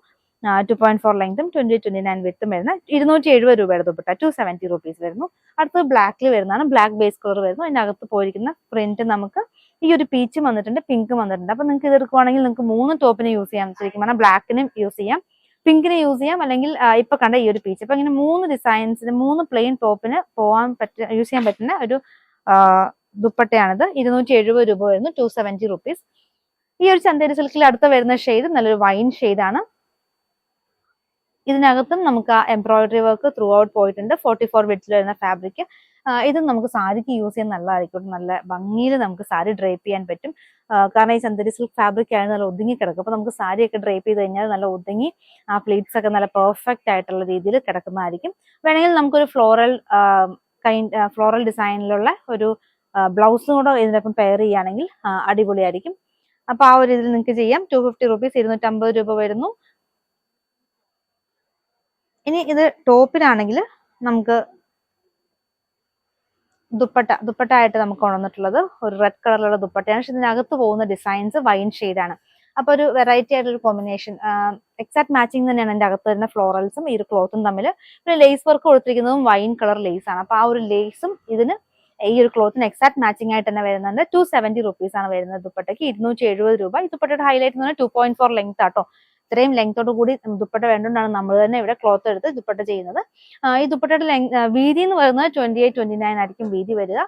2.4 ലെങ്തും 29 വിട്ടും വരുന്ന 270 രൂപയുടെ ദുപ്പട്ട, 270 റുപ്പീസ് വരുന്നു. അടുത്തത് ബ്ലാക്കിൽ വരുന്നതാണ്. ബ്ലാക്ക് ബേസ് കളർ വരുന്നു. അതിന്റെ അകത്ത് പോയിരിക്കുന്ന പ്രിന്റ് നമുക്ക് ഈ ഒരു പീച്ചും വന്നിട്ടുണ്ട്, പിങ്കും വന്നിട്ടുണ്ട്. അപ്പൊ നിങ്ങൾക്ക് ഇത് എടുക്കുവാണെങ്കിൽ നിങ്ങൾക്ക് 3 ടോപ്പിന് യൂസ് ചെയ്യാം. ശരിക്കും പറഞ്ഞാൽ ബ്ലാക്കിനും യൂസ് ചെയ്യാം, പിങ്കിന് യൂസ് ചെയ്യാം, അല്ലെങ്കിൽ ഇപ്പൊ കണ്ട ഈ ഒരു പീച്ച്. അപ്പൊ ഇങ്ങനെ 3 ഡിസൈൻസിന് 3 പ്ലെയിൻ ടോപ്പിന് യൂസ് ചെയ്യാൻ പറ്റുന്ന ഒരു ദുപ്പട്ടയാണിത്. 270 രൂപ വരുന്നു, 270 റുപ്പീസ്. ഈ ഒരു ചന്തേരി സിൽക്കിൽ അടുത്ത വരുന്ന ഷെയ്ഡ് നല്ലൊരു വൈൻ ഷെയ്ഡാണ്. ഇതിനകത്തും നമുക്ക് ആ എംബ്രോയിഡറി വർക്ക് ത്രൂ ഔട്ട് പോയിട്ടുണ്ട്. 44 വിഡ്ത്തിൽ വരുന്ന ഫാബ്രിക്. ഇതും നമുക്ക് സാരിക്ക് യൂസ് ചെയ്യാൻ നല്ലതായിരിക്കും. നല്ല ഭംഗിയിൽ നമുക്ക് സാരി ഡ്രേപ്പ് ചെയ്യാൻ പറ്റും. കാരണം ഈ സിന്തറ്റിക് സിൽക്ക് ഫാബ്രിക് ആയത് നല്ല ഒതുങ്ങി കിടക്കും. അപ്പൊ നമുക്ക് സാരിയൊക്കെ ഡ്രേപ്പ് ചെയ്ത് കഴിഞ്ഞാൽ നല്ല ഒതുങ്ങി ആ പ്ലീറ്റ്സ് ഒക്കെ നല്ല പെർഫെക്റ്റ് ആയിട്ടുള്ള രീതിയിൽ കിടക്കുന്നതായിരിക്കും. വേണമെങ്കിൽ നമുക്കൊരു ഫ്ലോറൽ ഡിസൈനിലുള്ള ഒരു ബ്ലൗസും കൂടെ ഇതിനൊപ്പം പെയർ ചെയ്യുകയാണെങ്കിൽ അടിപൊളിയായിരിക്കും. അപ്പൊ ആ ഒരു ഇതിൽ നിങ്ങൾക്ക് ചെയ്യാം. 250 റുപ്പീസ്, 250 രൂപ വരുന്നു. ഇനി ഇത് ടോപ്പിനാണെങ്കിൽ നമുക്ക് ദുപ്പട്ട ആയിട്ട് നമുക്ക് കൊണ്ടുവന്നിട്ടുള്ളത് ഒരു റെഡ് കളറിലുള്ള ദുപ്പട്ടയാണ്. പക്ഷെ ഇതിനകത്ത് പോകുന്ന ഡിസൈൻസ് വൈൻ ഷെയ്ഡാണ്. അപ്പൊ ഒരു വെറൈറ്റി ആയിട്ടുള്ള കോമ്പിനേഷൻ, എക്സാക്ട് മാച്ചിങ് തന്നെയാണ് എൻ്റെ അകത്ത് വരുന്ന ഫ്ലോറൽസും ഈ ഒരു ക്ലോത്തും തമ്മിൽ. പിന്നെ ലേസ് വർക്ക് കൊടുത്തിരിക്കുന്നതും വൈൻ കളർ ലേസ് ആണ്. അപ്പൊ ആ ഒരു ലേസും ഇതിന് ഈ ഒരു ക്ലോത്തിന് എക്സാക്ട് മാച്ചിങ് ആയിട്ട് തന്നെ വരുന്നുണ്ട്. 270 റുപ്പീസ് ആണ് വരുന്നത് ദുപ്പട്ടയ്ക്ക്. 270 രൂപ. ഈ ദുപ്പട്ടയുടെ ഹൈലൈറ്റ് എന്ന് പറഞ്ഞാൽ 2.4 ലെങ്ത് ആട്ടോ. ഇത്രയും ലെങ്തോട് കൂടി ദുപ്പട്ട വേണ്ടുകൊണ്ടാണ് നമ്മൾ തന്നെ ഇവിടെ ക്ലോത്ത് എടുത്ത് ദുപ്പട്ട ചെയ്യുന്നത്. ഈ ദുപ്പട്ടയുടെ വീതി എന്ന് പറയുന്നത് 28-29 ആയിരിക്കും വീതി വരിക.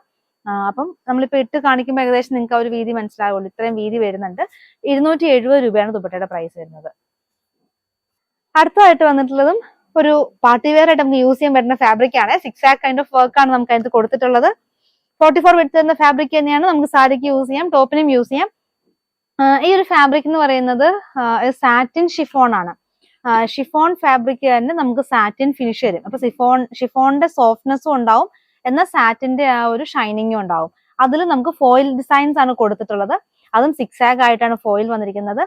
അപ്പം നമ്മളിപ്പോ ഇട്ട് കാണിക്കുമ്പോൾ ഏകദേശം നിങ്ങൾക്ക് ആ ഒരു വീതി മനസ്സിലാവുള്ളൂ. ഇത്രയും വീതി വരുന്നുണ്ട്. 270 രൂപയാണ് ദുപ്പട്ടയുടെ പ്രൈസ് വരുന്നത്. അടുത്തതായിട്ട് വന്നിട്ടുള്ളതും ഒരു പാർട്ടി വെയർ ആയിട്ട് നമുക്ക് യൂസ് ചെയ്യാൻ പറ്റുന്ന ഫാബ്രിക് ആണ്. 6 ആക്ക് കൈൻഡ് ഓഫ് വർക്ക് ആണ് നമുക്ക് അതിനകത്ത് കൊടുത്തിട്ടുള്ളത്. 44 വിഡ്ത്ത് വരുന്ന ഫാബ്രിക് തന്നെയാണ്. നമുക്ക് സാരിക്ക് യൂസ് ചെയ്യാം, ടോപ്പിനും യൂസ് ചെയ്യാം. ഈ ഒരു ഫാബ്രിക് എന്ന് പറയുന്നത് സാറ്റിൻ ഷിഫോൺ ആണ്. ഷിഫോൺ ഫാബ്രിക് തന്നെ നമുക്ക് സാറ്റിൻ ഫിനിഷ് വരും. അപ്പൊ ഷിഫോണിന്റെ സോഫ്റ്റ്നെസ്സും ഉണ്ടാവും, എന്നാൽ സാറ്റിന്റെ ആ ഒരു ഷൈനിങ്ങും ഉണ്ടാവും. അതിൽ നമുക്ക് ഫോയിൽ ഡിസൈൻസ് ആണ് കൊടുത്തിട്ടുള്ളത്. അതും 6 ആക്ക് ആയിട്ടാണ് ഫോയിൽ വന്നിരിക്കുന്നത്.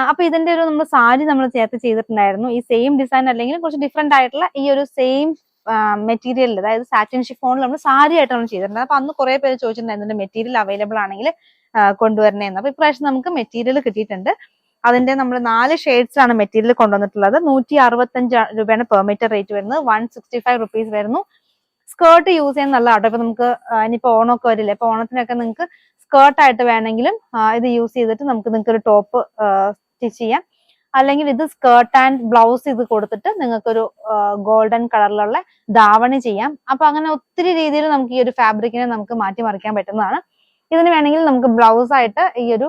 അപ്പൊ ഇതിന്റെ ഒരു നമ്മൾ സാരി നമ്മൾ ചേർത്ത് ചെയ്തിട്ടുണ്ടായിരുന്നു. ഈ സെയിം ഡിസൈൻ അല്ലെങ്കിൽ കുറച്ച് ഡിഫറെന്റ് ആയിട്ടുള്ള ഈ ഒരു സെയിം മെറ്റീരിയൽ, അതായത് സാറ്റിൻ ഷിഫോണിൽ നമ്മൾ സാരി ആയിട്ട് നമ്മൾ ചെയ്തിട്ടുണ്ട്. അപ്പൊ അന്ന് കുറെ പേര് ചോദിച്ചിട്ടുണ്ടായിരുന്നു മെറ്റീരിയൽ അവൈലബിൾ ആണെങ്കിൽ കൊണ്ടുവരണേന്ന്. അപ്പൊ ഇപ്രാവശ്യം നമുക്ക് മെറ്റീരിയൽ കിട്ടിയിട്ടുണ്ട്. അതിന്റെ നമ്മൾ 4 ഷെയ്ഡ്സ് ആണ് മെറ്റീരിയൽ കൊണ്ടുവന്നിട്ടുള്ളത്. 165 രൂപയാണ് പെർ മീറ്റർ റേറ്റ് വരുന്നത്. 165 റുപ്പീസ് വരുന്നു. സ്കേർട്ട് യൂസ് ചെയ്യാൻ നല്ലതാട്ടോ. ഇപ്പൊ നമുക്ക് ഇനിയിപ്പോ ഓണമൊക്കെ വരില്ലേ, അപ്പൊ ഓണത്തിനൊക്കെ നിങ്ങൾക്ക് സ്കേർട്ടായിട്ട് വേണമെങ്കിലും ഇത് യൂസ് ചെയ്തിട്ട് നിങ്ങൾക്ക് ഒരു ടോപ്പ് സ്റ്റിച്ച് ചെയ്യാം. അല്ലെങ്കിൽ ഇത് സ്കേർട്ട് ആൻഡ് ബ്ലൗസ് ഇത് കൊടുത്തിട്ട് നിങ്ങൾക്കൊരു ഗോൾഡൻ കളറിലുള്ള ധാവണി ചെയ്യാം. അപ്പൊ അങ്ങനെ ഒത്തിരി രീതിയിൽ നമുക്ക് ഈ ഒരു ഫാബ്രിക്കിനെ നമുക്ക് മാറ്റിമറിക്കാൻ പറ്റുന്നതാണ്. ഇതിന് വേണമെങ്കിൽ നമുക്ക് ബ്ലൗസ് ആയിട്ട് ഈ ഒരു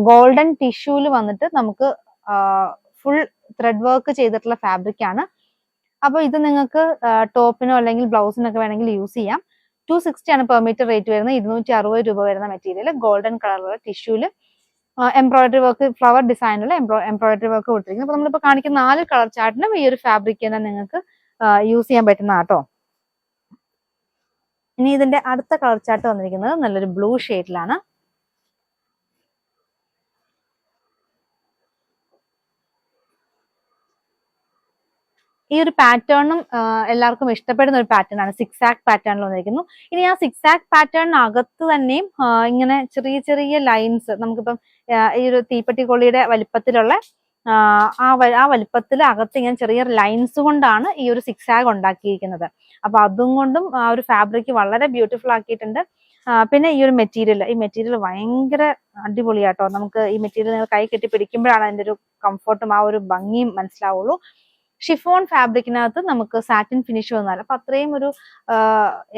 ഗോൾഡൻ ടിഷ്യൂല് വന്നിട്ട് നമുക്ക് ഫുൾ ത്രെഡ് വർക്ക് ചെയ്തിട്ടുള്ള ഫാബ്രിക് ആണ്. അപ്പൊ ഇത് നിങ്ങൾക്ക് ടോപ്പിനോ അല്ലെങ്കിൽ ബ്ലൗസിനൊക്കെ വേണമെങ്കിൽ യൂസ് ചെയ്യാം. 260 ആണ് പെർ മീറ്റർ റേറ്റ് വരുന്നത്. 260 രൂപ വരുന്ന മെറ്റീരിയൽ ഗോൾഡൻ കളറുള്ള ടിഷ്യൂല് എംബ്രോയിഡറി വർക്ക്, ഫ്ലവർ ഡിസൈനുള്ള എംബ്രോയിഡറി വർക്ക് കൊടുത്തിരിക്കുന്നത്. അപ്പൊ നമ്മളിപ്പോ കാണിക്കുന്ന 4 കളർ ചാർട്ടിനും ഈ ഒരു ഫാബ്രിക് തന്നെ നിങ്ങൾക്ക് യൂസ് ചെയ്യാൻ പറ്റുന്നതാട്ടോ. ഇനി ഇതിന്റെ അടുത്ത കളർ ചാർട്ട് വന്നിരിക്കുന്നത് നല്ലൊരു ബ്ലൂ ഷെയ്ഡിലാണ്. ഈ ഒരു പാറ്റേണും എല്ലാവർക്കും ഇഷ്ടപ്പെടുന്ന ഒരു പാറ്റേൺ ആണ്. 6 ആക്ക് പാറ്റേണിൽ വന്നിരിക്കുന്നു. ഇനി ആ 6 ആക്ക് പാറ്റേണിനകത്ത് തന്നെയും ഇങ്ങനെ ചെറിയ ചെറിയ ലൈൻസ്, നമുക്കിപ്പം ഈ ഒരു തീപ്പെട്ടി കൊള്ളിയുടെ വലിപ്പത്തിലുള്ള ആ വലിപ്പത്തിൽ അകത്ത് ഇങ്ങനെ ചെറിയ ലൈൻസ് കൊണ്ടാണ് ഈ ഒരു 6 ആക്ക് ഉണ്ടാക്കിയിരിക്കുന്നത്. അപ്പൊ അതും കൊണ്ടും ആ ഒരു ഫാബ്രിക് വളരെ ബ്യൂട്ടിഫുൾ ആക്കിയിട്ടുണ്ട്. പിന്നെ ഈ ഒരു മെറ്റീരിയൽ ഭയങ്കര അടിപൊളിയാട്ടോ. നമുക്ക് ഈ മെറ്റീരിയൽ നിങ്ങൾ കൈ കെട്ടി പിടിക്കുമ്പോഴാണ് അതിന്റെ ഒരു കംഫർട്ടും ആ ഒരു ഭംഗിയും മനസ്സിലാവുള്ളൂ. ഷിഫോൺ ഫാബ്രിക്കിനകത്ത് നമുക്ക് സാറ്റിൻ ഫിനിഷ് വന്നാൽ, അപ്പൊ അത്രയും ഒരു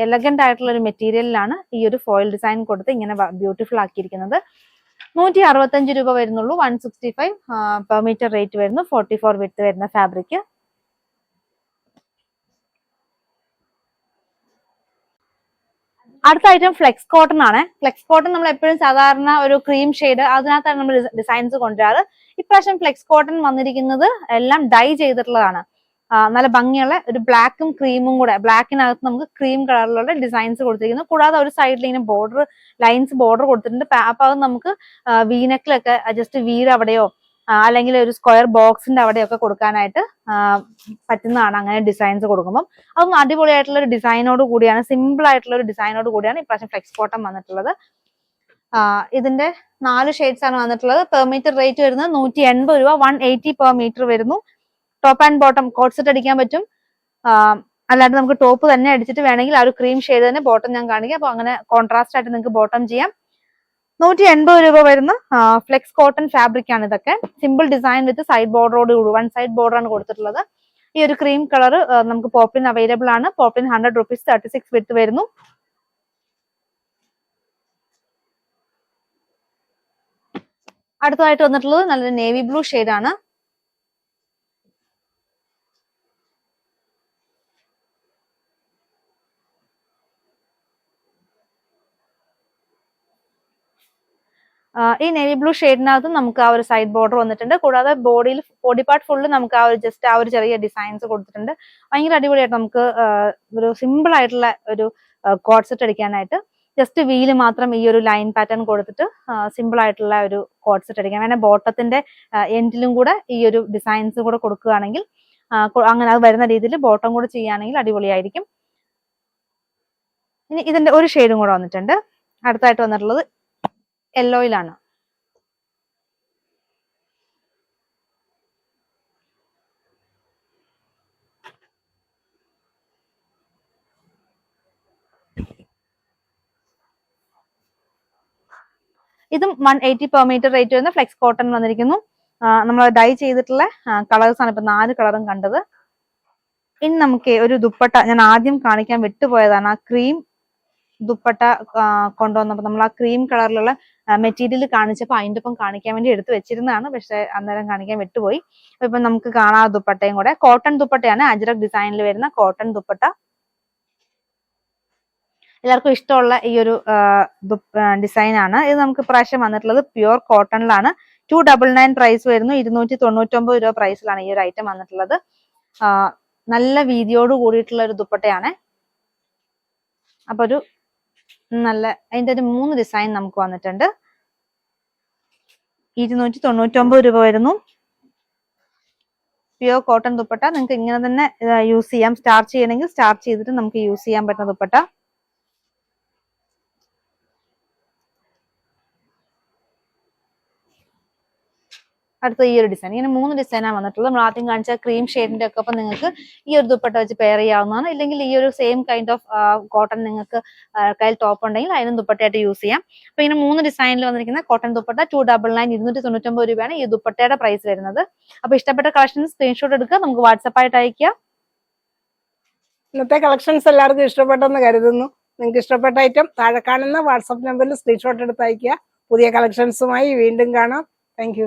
എലഗന്റ് ആയിട്ടുള്ള ഒരു മെറ്റീരിയലിലാണ് ഈ ഒരു ഫോയിൽ ഡിസൈൻ കൊടുത്ത് ഇങ്ങനെ ബ്യൂട്ടിഫുൾ ആക്കിയിരിക്കുന്നത്. 165 രൂപ വരുന്നുള്ളൂ. 165 പെർ മീറ്റർ റേറ്റ് വരുന്നു. 44 വിഡ്ത്ത് വരുന്ന ഫാബ്രിക്. അടുത്ത ഐറ്റം ഫ്ലെക്സ് കോട്ടൺ ആണ്. ഫ്ലെക്സ് കോട്ടൺ നമ്മൾ എപ്പോഴും സാധാരണ ഒരു ക്രീം ഷെയ്ഡ് അതിനകത്താണ് നമ്മൾ ഡിസൈൻസ് കൊണ്ടുവരാറ്. ഇപ്രാവശ്യം ഫ്ലെക്സ് കോട്ടൺ വന്നിരിക്കുന്നത് എല്ലാം ഡൈ ചെയ്തിട്ടുള്ളതാണ്. നല്ല ഭംഗിയുള്ള ഒരു ബ്ലാക്കും ക്രീമും കൂടെ, ബ്ലാക്കിനകത്ത് നമുക്ക് ക്രീം കളറിലുള്ള ഡിസൈൻസ് കൊടുത്തിരിക്കുന്നു. കൂടാതെ ഒരു സൈഡിൽ ഇങ്ങനെ ബോർഡർ കൊടുത്തിട്ടുണ്ട്. അപ്പൊ അത് നമുക്ക് വീനെക്കിലൊക്കെ ജസ്റ്റ് വീട് അവിടെയോ അല്ലെങ്കിൽ ഒരു സ്ക്വയർ ബോക്സിന്റെ അവിടെയൊക്കെ കൊടുക്കാനായിട്ട് പറ്റുന്നതാണ് അങ്ങനെ ഡിസൈൻസ് കൊടുക്കുമ്പോൾ. അതൊന്നും അടിപൊളിയായിട്ടുള്ള ഒരു ഡിസൈനോട് കൂടിയാണ്, സിമ്പിൾ ആയിട്ടുള്ള ഒരു ഡിസൈനോട് കൂടിയാണ് ഇപ്രാവശ്യം ഫ്ലെക്സ് കോട്ടൺ വന്നിട്ടുള്ളത്. ഇതിന്റെ 4 ഷെയ്ഡ്സ് ആണ് വന്നിട്ടുള്ളത്. പെർ മീറ്റർ റേറ്റ് വരുന്നത് 180 രൂപ. 180 പെർ മീറ്റർ വരുന്നു. Top and bottom coat set അടിക്കാൻ പറ്റും. അല്ലാണ്ട് നമുക്ക് ടോപ്പ് തന്നെ അടിച്ചിട്ട് വേണമെങ്കിൽ ആ ഒരു ക്രീം ഷെയ്ഡ് തന്നെ ബോട്ടം ഞാൻ കാണിക്കാം. അപ്പൊ അങ്ങനെ കോൺട്രാസ്റ്റ് ആയിട്ട് നിങ്ങൾക്ക് ബോട്ടം ചെയ്യാം. 180 രൂപ വരുന്ന ഫ്ലെക്സ് കോട്ടൺ ഫാബ്രിക് ആണ് ഇതൊക്കെ. സിമ്പിൾ ഡിസൈൻ വിത്ത് സൈഡ് ബോർഡറോട് കൂടി 1 സൈഡ് ബോർഡർ ആണ് കൊടുത്തിട്ടുള്ളത്. ഈ ഒരു ക്രീം കളർ നമുക്ക് പോപ്പിൻ അവൈലബിൾ ആണ്. പോപ്പിൻ 100 റുപ്പീസ്. 36 വിഡ്ത്ത് വരുന്നു. അടുത്തതായിട്ട് വന്നിട്ടുള്ളത് നല്ലൊരു നേവി ബ്ലൂ ഷെയ്ഡ് ആണ്. ഈ നേവി ബ്ലൂ ഷെയ്ഡിനകത്ത് നമുക്ക് ആ ഒരു സൈഡ് ബോർഡർ വന്നിട്ടുണ്ട്. കൂടാതെ ബോഡി പാർട്ട് ഫുള്ള് നമുക്ക് ആ ഒരു ജസ്റ്റ് ആ ഒരു ചെറിയ ഡിസൈൻസ് കൊടുത്തിട്ടുണ്ട്. ഭയങ്കര അടിപൊളിയായിട്ട് നമുക്ക് ഒരു സിമ്പിൾ ആയിട്ടുള്ള ഒരു കോഡ് സെറ്റ് അടിക്കാനായിട്ട് ജസ്റ്റ് വീല് മാത്രം ഈ ഒരു ലൈൻ പാറ്റേൺ കൊടുത്തിട്ട് സിമ്പിൾ ആയിട്ടുള്ള ഒരു കോഡ് സെറ്റ് അടിക്കാൻ വേണം. ബോട്ടത്തിന്റെ എൻഡിലും കൂടെ ഈ ഒരു ഡിസൈൻസ് കൂടെ കൊടുക്കുകയാണെങ്കിൽ അങ്ങനെ അത് വരുന്ന രീതിയിൽ ബോട്ടം കൂടെ ചെയ്യുകയാണെങ്കിൽ അടിപൊളിയായിരിക്കും. ഇനി ഇതിന്റെ ഒരു ഷെയ്ഡും കൂടെ വന്നിട്ടുണ്ട്. അടുത്തായിട്ട് വന്നിട്ടുള്ളത് യെല്ലോയിലാണ്. ഇതും 180 പെർ മീറ്റർ റേറ്റ് വരുന്ന ഫ്ലെക്സ് കോട്ടൺ വന്നിരിക്കുന്നു. നമ്മൾ ഡൈ ചെയ്തിട്ടുള്ള കളേഴ്സ് ആണ് ഇപ്പൊ 4 കളറും കണ്ടത്. ഇനി നമുക്ക് ഒരു ദുപ്പട്ട ഞാൻ ആദ്യം കാണിക്കാൻ വിട്ടുപോയതാണ്. ആ ക്രീം ദുപ്പട്ട കൊണ്ടുവന്നപ്പോൾ നമ്മൾ ആ ക്രീം കളറിലുള്ള മെറ്റീരിയൽ കാണിച്ചപ്പോൾ അതിൻ്റെ ഒപ്പം കാണിക്കാൻ വേണ്ടി എടുത്തു വെച്ചിരുന്നതാണ്. പക്ഷെ അന്നേരം കാണിക്കാൻ വിട്ടുപോയി. അപ്പൊ ഇപ്പൊ നമുക്ക് കാണാം ദുപ്പട്ടയും കൂടെ. കോട്ടൺ ദുപ്പട്ടയാണ്, അജ്രക് ഡിസൈനിൽ വരുന്ന കോട്ടൺ ദുപ്പട്ട. എല്ലാവർക്കും ഇഷ്ടമുള്ള ഈ ഒരു ഡിസൈൻ ആണ്. ഇത് നമുക്ക് ഇപ്രാവശ്യം വന്നിട്ടുള്ളത് പ്യുവർ കോട്ടണിലാണ്. 299 പ്രൈസ് വരുന്നു. 299 രൂപ പ്രൈസിലാണ് ഈ ഒരു ഐറ്റം വന്നിട്ടുള്ളത്. നല്ല വീതിയോട് കൂടിയിട്ടുള്ള ഒരു ദുപ്പട്ടയാണ്. അപ്പൊ ഒരു നല്ല അതിന്റെ ഒരു 3 ഡിസൈൻ നമുക്ക് വന്നിട്ടുണ്ട്. 299 രൂപ വരുന്നു. Pure cotton dupatta. നിങ്ങൾക്ക് ഇങ്ങനെ തന്നെ യൂസ് ചെയ്യാം. സ്റ്റാർച്ച് ചെയ്യണമെങ്കിൽ സ്റ്റാർച്ച് ചെയ്തിട്ട് നമുക്ക് യൂസ് ചെയ്യാൻ പറ്റുന്ന ദുപ്പട്ട. അടുത്ത ഈ ഒരു ഡിസൈൻ. ഇങ്ങനെ 3 ഡിസൈനാണ് വന്നിട്ടുള്ളത്. നമ്മൾ ആദ്യം കാണിച്ച ക്രീം ഷെയ്ഡിന്റെ ഒക്കെ ഒപ്പം നിങ്ങൾക്ക് ഈ ഒരു ദുപ്പട്ട വെച്ച് പെയർ ചെയ്യാവുന്നതാണ്. ഇല്ലെങ്കിൽ ഈ ഒരു സെയിം കൈൻഡ് ഓഫ് കോട്ടൺ നിങ്ങൾക്ക് കയ്യിൽ ടോപ്പ് ഉണ്ടെങ്കിൽ അതിനും ദുപ്പട്ടയായിട്ട് യൂസ് ചെയ്യാം. അപ്പൊ ഇങ്ങനെ 3 ഡിസൈനിൽ വന്നിരിക്കുന്ന കോട്ടൺ ദുപ്പട്ട 299 299 രൂപയാണ് ഈ ദുപ്പട്ടയുടെ പ്രൈസ് വരുന്നത്. അപ്പൊ ഇഷ്ടപ്പെട്ട കളക്ഷൻസ് സ്ക്രീൻഷോട്ട് എടുക്കുക, നമുക്ക് വാട്സപ്പായിട്ട് അയക്കുക. ഇന്നത്തെ കളക്ഷൻസ് എല്ലാവർക്കും ഇഷ്ടപ്പെട്ടെന്ന് കരുതുന്നു. നിങ്ങൾക്ക് ഇഷ്ടപ്പെട്ട ഐറ്റം താഴെ കാണുന്ന വാട്സപ്പ് നമ്പറിൽ സ്ക്രീൻഷോട്ട് എടുത്ത് അയക്കുക. പുതിയ കളക്ഷൻസുമായി വീണ്ടും കാണാം. താങ്ക്